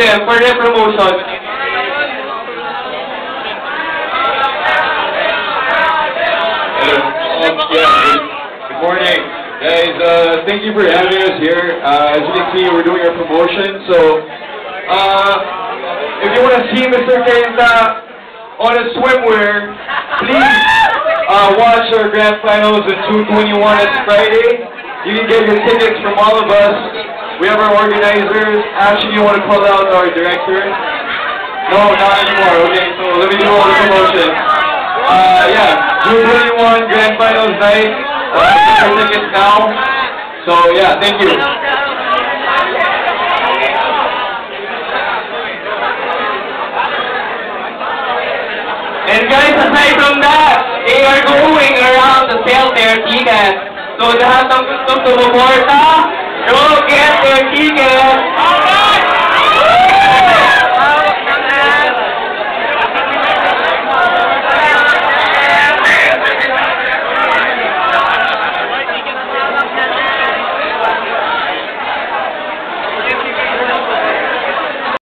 them for their promotion. Good morning, guys. Thank you for having us here. As you can see, we're doing our promotion. So, if you want to see Mr. Kenta on a swimwear, please watch our grand finals in 221. It's Friday. You can get your tickets from all of us. We have our organizers. Actually, you want to call out our director? No, not anymore. Okay, so let me do all the promotion. Yeah, June 21 grand finals night. Get your tickets now. So yeah, thank you. And guys, aside from that, they are going around to sell their tickets. So lahat ng gustong sumuporta, go get their tickets!